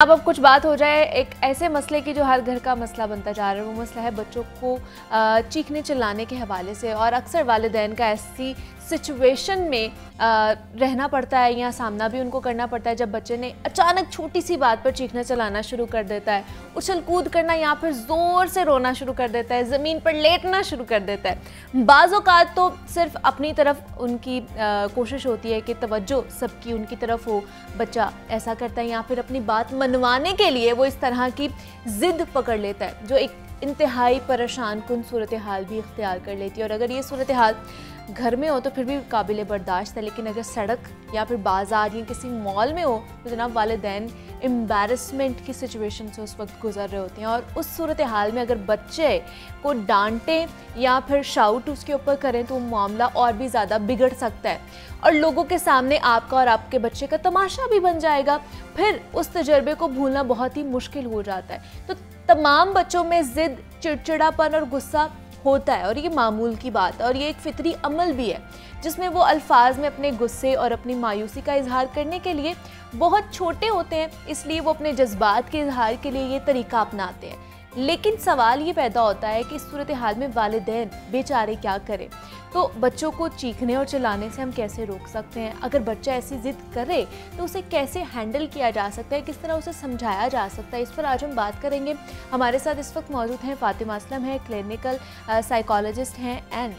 अब कुछ बात हो जाए एक ऐसे मसले की जो हर घर का मसला बनता जा रहा है। वो मसला है बच्चों को चीखने चिल्लाने के हवाले से। और अक्सर वालिदैन का ऐसी सिचुएशन में रहना पड़ता है या सामना भी उनको करना पड़ता है जब बच्चे ने अचानक छोटी सी बात पर चीखना चिल्लाना शुरू कर देता है, उछल कूद करना या फिर ज़ोर से रोना शुरू कर देता है, ज़मीन पर लेटना शुरू कर देता है। बाज़ औक़ात तो सिर्फ अपनी तरफ उनकी कोशिश होती है कि तवज्जो सबकी उनकी तरफ हो, बच्चा ऐसा करता है या फिर अपनी बात मनवाने के लिए वो इस तरह की ज़िद पकड़ लेता है जो एक इंतहाई परेशान कुन सूरत हाल भी इख्तियार कर लेती है। और अगर ये सूरत हाल घर में हो तो फिर भी काबिल बर्दाश्त है, लेकिन अगर सड़क या फिर बाज़ार या किसी मॉल में हो तो जनाब वालिदैन एम्बैरसमेंट की सिचुएशन से उस वक्त गुजर रहे होते हैं। और उस सूरत हाल में अगर बच्चे को डांटें या फिर शाउट उसके ऊपर करें तो मामला और भी ज़्यादा बिगड़ सकता है और लोगों के सामने आपका और आपके बच्चे का तमाशा भी बन जाएगा। फिर उस तजर्बे को भूलना बहुत ही मुश्किल हो जाता है। तो तमाम बच्चों में ज़िद, चिड़चिड़ापन और गुस्सा होता है और ये मामूल की बात है और ये एक फितरी अमल भी है जिसमें वो अल्फाज में अपने गुस्से और अपनी मायूसी का इजहार करने के लिए बहुत छोटे होते हैं, इसलिए वो अपने जज्बात के इजहार के लिए ये तरीका अपनाते हैं। लेकिन सवाल ये पैदा होता है कि इस सूरत हाल में वालिदैन बेचारे क्या करें। तो बच्चों को चीखने और चिल्लाने से हम कैसे रोक सकते हैं? अगर बच्चा ऐसी ज़िद करे तो उसे कैसे हैंडल किया जा सकता है, किस तरह उसे समझाया जा सकता है, इस पर आज हम बात करेंगे। हमारे साथ इस वक्त मौजूद हैं फ़ातिमा असलम है, क्लिनिकल साइकोलॉजिस्ट हैं एंड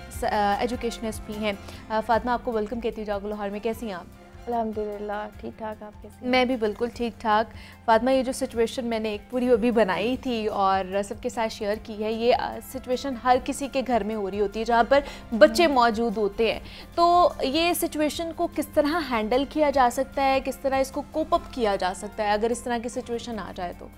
एजुकेशनिस्ट भी हैं। फ़ातिमा, आपको वेलकम कहती हूँ जागो लाहौर में। कैसी हैं आप? अल्हम्दुलिल्लाह ठीक ठाक। आप कैसे? मैं भी बिल्कुल ठीक ठाक। फ़ातिमा, ये जो सिचुएशन मैंने एक पूरी अभी बनाई थी और सबके साथ शेयर की है, ये सिचुएशन हर किसी के घर में हो रही होती है जहाँ पर बच्चे मौजूद होते हैं। तो ये सिचुएशन को किस तरह हैंडल किया जा सकता है, किस तरह इसको कोप अप किया जा सकता है अगर इस तरह की सिचुएशन आ जाए तो?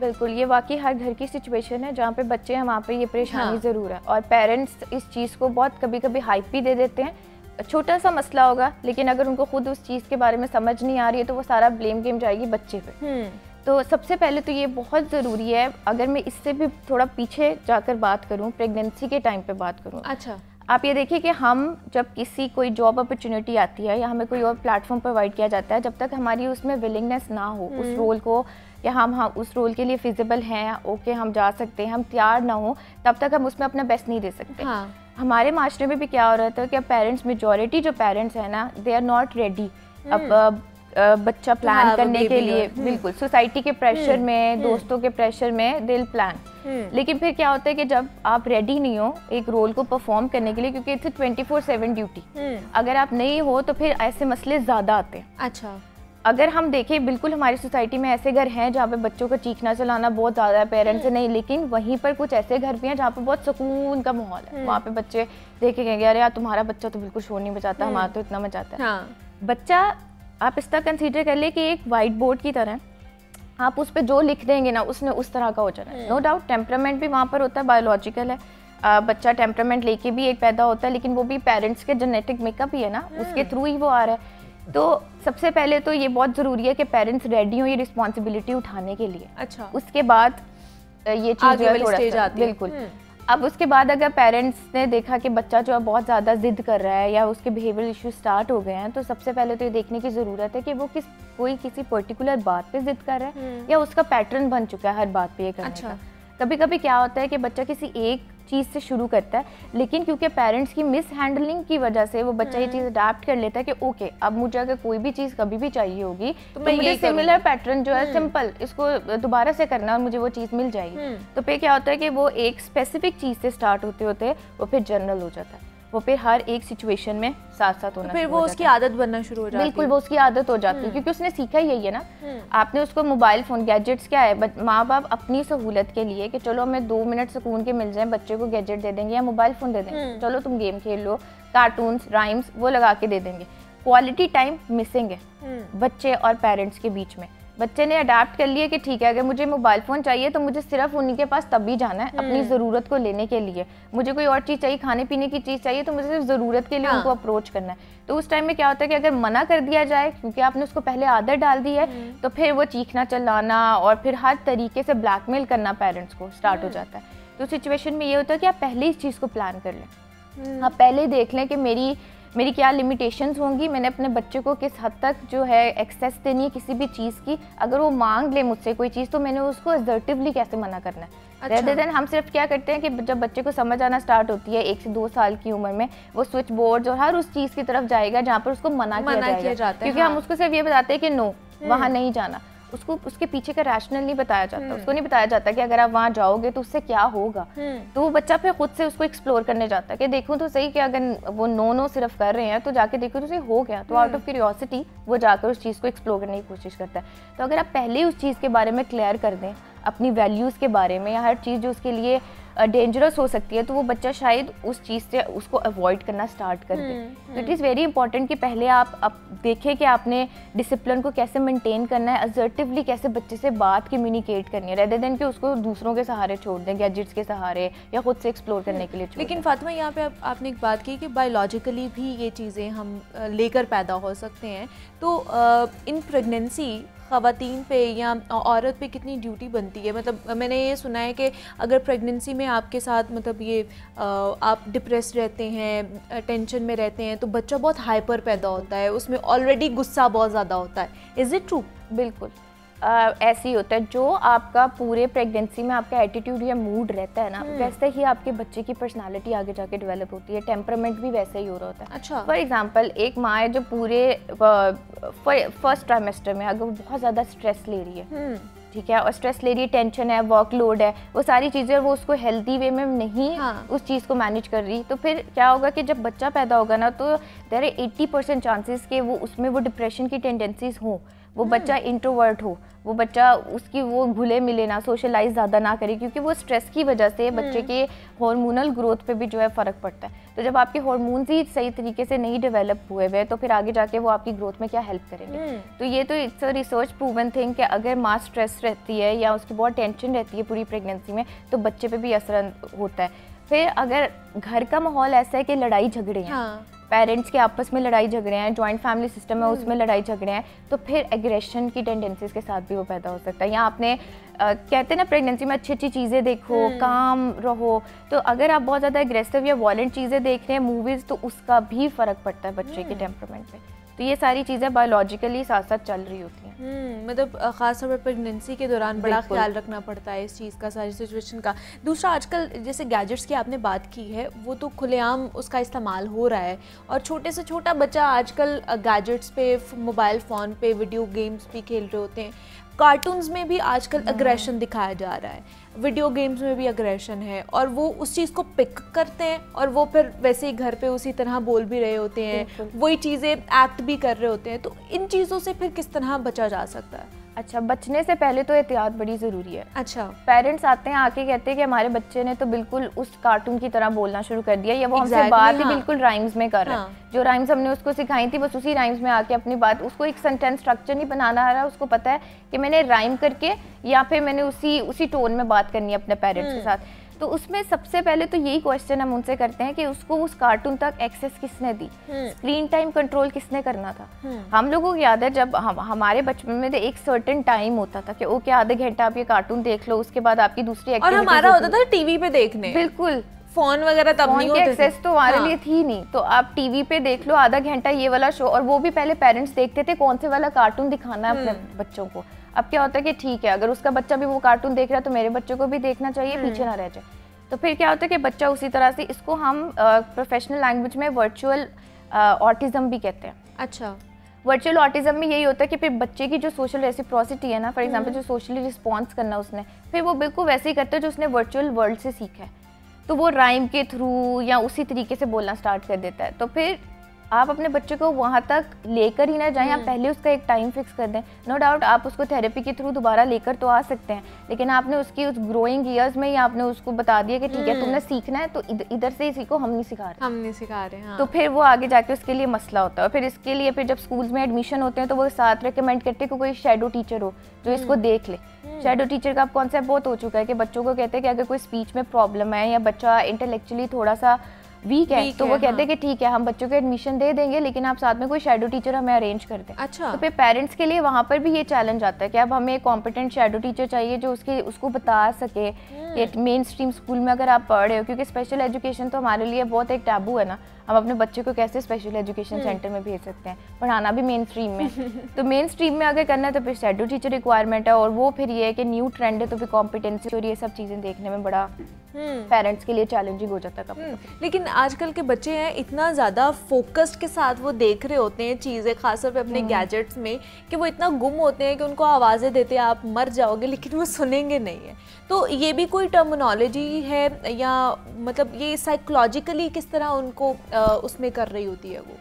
बिल्कुल, ये वाकई हर घर की सिचुएशन है जहाँ पे बच्चे हैं वहाँ पे ये परेशानी ज़रूर है। और पेरेंट्स इस चीज़ को बहुत कभी कभी हाइप भी दे देते हैं। छोटा सा मसला होगा लेकिन अगर उनको खुद उस चीज़ के बारे में समझ नहीं आ रही है तो वो सारा ब्लेम गेम जाएगी बच्चे पे। तो सबसे पहले तो ये बहुत ज़रूरी है, अगर मैं इससे भी थोड़ा पीछे जाकर बात करूँ, प्रेगनेंसी के टाइम पे बात करूँ। अच्छा, आप ये देखिए कि हम जब किसी कोई जॉब अपॉर्चुनिटी आती है या हमें कोई और प्लेटफॉर्म प्रोवाइड किया जाता है, जब तक हमारी उसमें विलिंगनेस ना हो उस रोल को, या हम उस रोल के लिए फिजिबल हैं, ओके हम जा सकते हैं, हम तैयार ना हो, तब तक हम उसमें अपना बेस्ट नहीं दे सकते। हमारे माशरे में भी क्या हो रहा था कि पेरेंट्स, मेजॉरिटी जो पेरेंट्स हैं ना, दे आर नॉट रेडी अब बच्चा प्लान करने के लिए। बिल्कुल, सोसाइटी के प्रेशर में, दोस्तों के प्रेशर में दिल प्लान। लेकिन फिर क्या होता है कि जब आप रेडी नहीं हो एक रोल को परफॉर्म करने के लिए, क्योंकि इट्स 24/7 ड्यूटी, अगर आप नहीं हो तो फिर ऐसे मसले ज़्यादा आते हैं। अच्छा, अगर हम देखें, बिल्कुल हमारी सोसाइटी में ऐसे घर हैं जहाँ पे बच्चों को चीखना चलाना बहुत ज़्यादा है, पेरेंट्स से नहीं, लेकिन वहीं पर कुछ ऐसे घर भी हैं जहाँ पे बहुत सुकून का माहौल है। वहाँ पे बच्चे देखेंगे, अरे यार तुम्हारा बच्चा तो बिल्कुल शोर नहीं मचाता, हमारा तो इतना मचाता है। बच्चा, आप इस तरह कंसीडर कर ले कि एक वाइट बोर्ड की तरह, आप उस पर जो लिख देंगे ना उसने उस तरह का हो जाना है। नो डाउट टेम्परामेंट भी वहाँ पर होता है, बायोलॉजिकल है। बच्चा टेम्परामेंट लेके भी एक पैदा होता है, लेकिन वो भी पेरेंट्स के जेनेटिक मेकअप ही है ना, उसके थ्रू ही वो आ रहा है। तो सबसे पहले तो ये बहुत ज़रूरी है कि पेरेंट्स रेडी हो ये रिस्पॉन्सिबिलिटी उठाने के लिए। अच्छा, उसके बाद ये चीज़ थोड़ा बिल्कुल। अब उसके बाद अगर पेरेंट्स ने देखा कि बच्चा जो है बहुत ज़्यादा जिद कर रहा है या उसके बिहेवियर इश्यू स्टार्ट हो गए हैं, तो सबसे पहले तो ये देखने की ज़रूरत है कि वो किसी पर्टिकुलर बात पे जिद कर रहा है या उसका पैटर्न बन चुका है हर बात पे ये करने का। कभी कभी क्या होता है कि बच्चा किसी एक चीज़ से शुरू करता है, लेकिन क्योंकि पेरेंट्स की मिस हैंडलिंग की वजह से वो बच्चा ये चीज़ अडैप्ट कर लेता है कि ओके अब मुझे अगर कोई भी चीज़ कभी भी चाहिए होगी तो मुझे सिमिलर पैटर्न जो है सिंपल इसको दोबारा से करना और मुझे वो चीज़ मिल जाएगी। तो फिर क्या होता है कि वो एक स्पेसिफिक चीज़ से स्टार्ट होते होते वो फिर जनरल हो जाता है, वो फिर हर एक सिचुएशन में साथ साथ होना, फिर वो उसकी आदत बनना शुरू हो जाती है। बिल्कुल, वो उसकी आदत हो जाती है क्योंकि उसने सीखा यही है ना। आपने उसको मोबाइल फ़ोन, गैजेट्स क्या है, माँ बाप अपनी सहूलत के लिए कि चलो हमें 2 मिनट सुकून के मिल जाए, बच्चे को गैजेट दे देंगे या मोबाइल फ़ोन दे देंगे, चलो तुम गेम खेल लो, कार्टून्स, राइम्स वो लगा के दे देंगे। क्वालिटी टाइम मिसिंग है बच्चे और पेरेंट्स के बीच में। बच्चे ने अडाप्ट कर लिया कि ठीक है अगर मुझे मोबाइल फ़ोन चाहिए तो मुझे सिर्फ उन्हीं के पास तभी जाना है अपनी ज़रूरत को लेने के लिए। मुझे कोई और चीज़ चाहिए, खाने पीने की चीज़ चाहिए, तो मुझे सिर्फ ज़रूरत के लिए उनको अप्रोच करना है। तो उस टाइम में क्या होता है कि अगर मना कर दिया जाए क्योंकि आपने उसको पहले आदत डाल दी है, तो फिर वो चीखना चिल्लाना और फिर हर तरीके से ब्लैकमेल करना पेरेंट्स को स्टार्ट हो जाता है। तो सिचुएशन में ये होता है कि आप पहले इस चीज़ को प्लान कर लें, आप पहले देख लें कि मेरी क्या लिमिटेशंस होंगी, मैंने अपने बच्चे को किस हद तक जो है एक्सेस देनी है किसी भी चीज़ की। अगर वो मांग ले मुझसे कोई चीज़ तो मैंने उसको असर्टिवली कैसे मना करना है। रेदर देन हम सिर्फ क्या करते हैं कि जब बच्चे को समझ आना स्टार्ट होती है 1 से 2 साल की उम्र में, वो स्विच बोर्ड और हर उस चीज़ की तरफ जाएगा जहाँ पर उसको मना किया जाता है, क्योंकि हम उसको सिर्फ ये बताते हैं कि नो वहाँ नहीं जाना। उसको उसके पीछे का रैशनल नहीं बताया जाता, उसको नहीं बताया जाता कि अगर आप वहाँ जाओगे तो उससे क्या होगा। तो वो बच्चा फिर खुद से उसको एक्सप्लोर करने जाता है कि देखूं तो सही कि अगर वो नो सिर्फ कर रहे हैं तो जाके देखो तो सही हो गया। तो आउट ऑफ क्यूरियोसिटी वो जाकर उस चीज़ को एक्सप्लोर करने की कोशिश करता है। तो अगर आप पहले उस चीज़ के बारे में क्लियर कर दें, अपनी वैल्यूज़ के बारे में या हर चीज़ जो उसके लिए डेंजरस हो सकती है, तो वो बच्चा शायद उस चीज़ से उसको अवॉइड करना स्टार्ट कर दे। तो इट इज़ वेरी इंपॉर्टेंट कि पहले आप देखें कि आपने डिसिप्लिन को कैसे मेंटेन करना है, असर्टिवली कैसे बच्चे से बात कम्युनिकेट करनी है, रेदर देन कि उसको दूसरों के सहारे छोड़ दें, गैजेट्स के सहारे या खुद से एक्सप्लोर करने के लिए छोड़ दें। लेकिन फातिमा यहाँ पे आपने एक बात की कि बायोलॉजिकली भी ये चीज़ें हम लेकर पैदा हो सकते हैं, तो इन प्रेगनेंसी ख़वातीन पे या औरत पे कितनी ड्यूटी बनती है? मतलब मैंने ये सुना है कि अगर प्रेगनेंसी में आपके साथ मतलब ये आप डिप्रेस रहते हैं, टेंशन में रहते हैं, तो बच्चा बहुत हाइपर पैदा होता है, उसमें ऑलरेडी गुस्सा बहुत ज़्यादा होता है। Is it true? बिल्कुल ऐसे ही होता है। जो आपका पूरे प्रेगनेंसी में आपका एटीट्यूड या मूड रहता है ना, वैसे ही आपके बच्चे की पर्सनालिटी आगे जाके डेवलप होती है, टेम्परामेंट भी वैसे ही हो रहा होता है। अच्छा। फॉर एग्जांपल एक माँ है जो पूरे फर्स्ट ट्राइमेस्टर में अगर वो बहुत ज़्यादा स्ट्रेस ले रही है, ठीक है, और स्ट्रेस ले रही है, टेंशन है, वर्कलोड है, वो सारी चीज़ें वो उसको हेल्दी वे में नहीं उस चीज़ को मैनेज कर रही, तो फिर क्या होगा कि जब बच्चा पैदा होगा ना, तो देयर आर 80% चांसेस के वो उसमें वो डिप्रेशन की टेंडेंसीज हों, वो बच्चा इंट्रोवर्ट हो, वो बच्चा उसकी वो घुले मिले ना, सोशलाइज ज़्यादा ना करे, क्योंकि वो स्ट्रेस की वजह से बच्चे के हार्मोनल ग्रोथ पे भी जो है फ़र्क पड़ता है। तो जब आपके हार्मोन्स ही सही तरीके से नहीं डेवलप हुए हुए, तो फिर आगे जाके वो आपकी ग्रोथ में क्या हेल्प करेंगे। तो ये तो it's a research proven thing कि अगर माँ स्ट्रेस रहती है या उसकी बहुत टेंशन रहती है पूरी प्रेगनेंसी में, तो बच्चे पे भी असर होता है। फिर अगर घर का माहौल ऐसा है कि लड़ाई झगड़े हैं, पेरेंट्स के आपस में लड़ाई झगड़े हैं, जॉइंट फैमिली सिस्टम है उसमें लड़ाई झगड़े हैं, तो फिर एग्रेशन की टेंडेंसीज के साथ भी वो पैदा हो सकता है। या आपने कहते हैं ना प्रेगनेंसी में अच्छी अच्छी चीज़ें देखो, काम रहो, तो अगर आप बहुत ज़्यादा एग्रेसिव या वॉयलेंट चीज़ें देख रहे हैं मूवीज़, तो उसका भी फ़र्क पड़ता है बच्चे के टेम्परामेंट पे। तो ये सारी चीज़ें बायोलॉजिकली साथ साथ चल रही होती हैं। मतलब ख़ास तौर पर प्रेगनेंसी के दौरान बड़ा ख्याल रखना पड़ता है इस चीज़ का, सारी सिचुएशन का। दूसरा, आजकल जैसे गैजेट्स की आपने बात की है, वो तो खुलेआम उसका इस्तेमाल हो रहा है, और छोटे से छोटा बच्चा आजकल गैजेट्स पे, मोबाइल फ़ोन पे वीडियो गेम्स भी खेल रहे होते हैं। कार्टून्स में भी आजकल अग्रेशन दिखाया जा रहा है, वीडियो गेम्स में भी अग्रेशन है, और वो उस चीज़ को पिक करते हैं और वो फिर वैसे ही घर पे उसी तरह बोल भी रहे होते हैं, वही चीज़ें एक्ट भी कर रहे होते हैं। तो इन चीज़ों से फिर किस तरह बचा जा सकता है? अच्छा, बचने से पहले तो एहतियात बड़ी ज़रूरी है। अच्छा, पेरेंट्स आते हैं आके कहते हैं कि हमारे बच्चे ने तो बिल्कुल उस कार्टून की तरह बोलना शुरू कर दिया, या वो हमसे बात ही बिल्कुल राइम्स में कर रहा है। जो राइम्स हमने उसको सिखाई थी बस उसी राइम्स में आके अपनी बात, उसको एक सेंटेंस स्ट्रक्चर नहीं बनाना आ रहा, उसको पता है कि मैंने राइम करके या फिर मैंने उसी टोन में बात करनी है अपने पेरेंट्स के साथ। तो उसमें सबसे पहले तो यही क्वेश्चन हम उनसे करते हैं कि उसको उस कार्टून तक एक्सेस किसने दी, स्क्रीन टाइम कंट्रोल किसने करना था। हम लोगों को याद है जब हमारे बचपन में एक सर्टेन टाइम होता था कि ओके आधे घंटा आप ये कार्टून देख लो, उसके बाद आपकी दूसरी एक्टिविटी, और हमारा होता था टीवी पे देखने। बिल्कुल, फोन वगैरह तब नहीं होते, एक्सेस तो हमारे लिए थी नहीं, तो आप टीवी पे देख लो आधा घंटा ये वाला शो, और वो भी पहले पेरेंट्स देखते थे कौन से वाला कार्टून दिखाना है अपने बच्चों को। अब क्या होता है कि ठीक है, अगर उसका बच्चा भी वो कार्टून देख रहा है तो मेरे बच्चों को भी देखना चाहिए, पीछे ना रह जाए। तो फिर क्या होता है कि बच्चा उसी तरह से, इसको हम प्रोफेशनल लैंग्वेज में वर्चुअल ऑटिज्म भी कहते हैं। अच्छा, वर्चुअल ऑटिज्म में यही होता है कि फिर बच्चे की जो सोशल रेसिप्रोसिटी है ना, फॉर एग्जांपल जो सोशली रिस्पॉन्स करना उसने, फिर वो बिल्कुल वैसे ही करता है जो उसने वर्चुअल वर्ल्ड से सीखा है, तो वो राइम के थ्रू या उसी तरीके से बोलना स्टार्ट कर देता है। तो फिर आप अपने बच्चे को वहाँ तक लेकर ही ना जाएं, आप पहले उसका एक टाइम फिक्स कर दें। नो डाउट आप उसको थेरेपी के थ्रू दोबारा लेकर तो आ सकते हैं, लेकिन आपने उसकी उस ग्रोइंग ईयर्स में ही आपने उसको बता दिया कि ठीक है तुमने सीखना है, तो इधर से इसी को हम नहीं सिखा रहे। हाँ। तो फिर वो आगे जाके उसके लिए मसला होता है। फिर इसके लिए फिर जब स्कूल्स में एडमिशन होते हैं तो वो साथ रिकमेंड करते हैं कि कोई शैडो टीचर हो जो इसको देख ले। शैडो टीचर का कॉन्सेप्ट बहुत हो चुका है कि बच्चों को कहते हैं कि अगर कोई स्पीच में प्रॉब्लम है या बच्चा इंटेलेक्चुअली थोड़ा सा वीक है तो वो कहते हैं कि ठीक है हम बच्चों को एडमिशन दे देंगे, लेकिन आप साथ में कोई शैडो टीचर हमें अरेंज कर दें। अच्छा। तो फिर पेरेंट्स के लिए वहाँ पर भी ये चैलेंज आता है कि अब हमें कॉम्पिटेंट शैडो टीचर चाहिए जो उसको बता सके। मेन स्ट्रीम स्कूल में अगर आप पढ़ रहे हो, क्योंकि स्पेशल एजुकेशन तो हमारे लिए बहुत एक टैबू है ना, हम अपने बच्चे को कैसे स्पेशल एजुकेशन सेंटर में भेज सकते हैं, पढ़ाना भी मेन स्ट्रीम में। तो मेन स्ट्रीम में अगर करना है तो फिर शैडो टीचर रिक्वायरमेंट है, और वो फिर ये है कि न्यू ट्रेंड है तो फिर कॉम्पिटेंसी और ये सब चीज़ें देखने में बड़ा पेरेंट्स के लिए चैलेंजिंग हो जाता है कभी। लेकिन आजकल के बच्चे हैं इतना ज़्यादा फोकस्ड के साथ वो देख रहे होते हैं चीज़ें, खासतौर पे अपने गैजेट्स में, कि वो इतना गुम होते हैं कि उनको आवाज़ें देते हैं आप मर जाओगे, लेकिन वो सुनेंगे नहीं है। तो ये भी कोई टर्मिनोलॉजी है, या मतलब ये साइकोलॉजिकली किस तरह उनको उसमें कर रही होती है वो?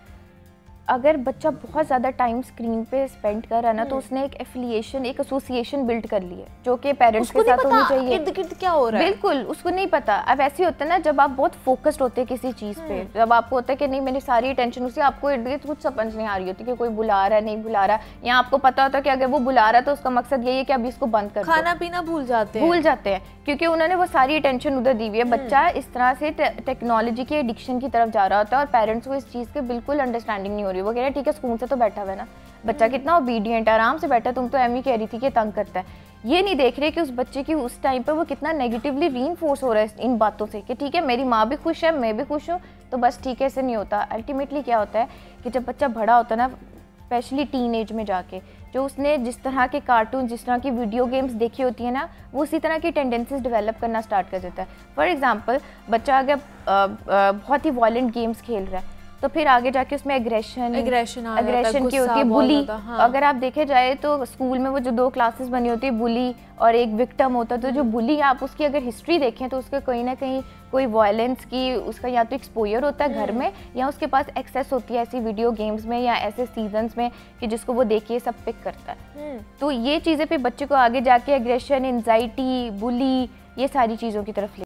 अगर बच्चा बहुत ज़्यादा टाइम स्क्रीन पे स्पेंड कर रहा है ना, तो उसने एक एफिलिएशन, एक एसोसिएशन बिल्ड कर ली है, जो कि पेरेंट्स के साथ होनी चाहिए। इर्द-गिर्द क्या हो रहा है बिल्कुल उसको नहीं पता। अब ऐसे होता है ना, जब आप बहुत फोकस्ड होते हैं किसी चीज़ पे, जब आपको होता है कि नहीं मेरी सारी अटेंशन उसी, आपको इर्द-गिर्द कुछ समझ नहीं आ रही होती कि कोई बुला रहा है नहीं बुला रहा, या आपको पता होता है कि अगर वो बुला रहा है तो उसका मकसद यही है कि अभी इसको बंद कर दो। खाना पीना भूल जाते हैं क्योंकि उन्होंने वो सारी अटेंशन उधर दी हुई है। बच्चा इस तरह से टेक्नोलॉजी के एडिक्शन की तरफ जा रहा होता है, और पेरेंट्स को इस चीज़ की बिल्कुल अंडरस्टैंडिंग नहीं हो रही। वो कह रहे हैं ठीक है स्कूल से तो बैठा हुआ है ना, बच्चा कितना ओबीडियंट है, आराम से बैठा, तुम तो एमी कह रही थी कि तंग करता है। ये नहीं देख रहे कि उस बच्चे की उस टाइम पे वो कितना नेगेटिवली रीइंफोर्स हो रहा है इन बातों से, कि ठीक है मेरी माँ भी खुश है, मैं भी खुश हूँ, तो बस ठीक है, ऐसे नहीं होता। अल्टीमेटली क्या होता है कि जब बच्चा बड़ा होता है ना, स्पेशली टीन एज में जाके, जो उसने जिस तरह के कार्टून, जिस तरह की वीडियो गेम्स देखी होती है ना, वो उसी तरह की टेंडेंसीज डेवलप करना स्टार्ट कर देता है। फॉर एग्जांपल बच्चा अगर बहुत ही वायलेंट गेम्स खेल रहा है, तो फिर आगे जाके उसमें एग्रेशन की होती है, बुली। हाँ। अगर आप देखे जाए तो स्कूल में वो जो 2 क्लासेस बनी होती है, बुली और एक विक्टिम होता है, तो जो बुली आप उसकी अगर हिस्ट्री देखें तो उसके कहीं ना कहीं कोई वायलेंस की उसका या तो एक्सपोजर होता है घर में, या उसके पास एक्सेस होती है ऐसी वीडियो गेम्स में या ऐसे सीजन्स में कि जिसको वो देखिए सब पिक करता है। तो ये चीज़ें फिर बच्चे को आगे जाके एग्रेशन, एंजाइटी, बुली, ये सारी चीज़ों की तरफ ले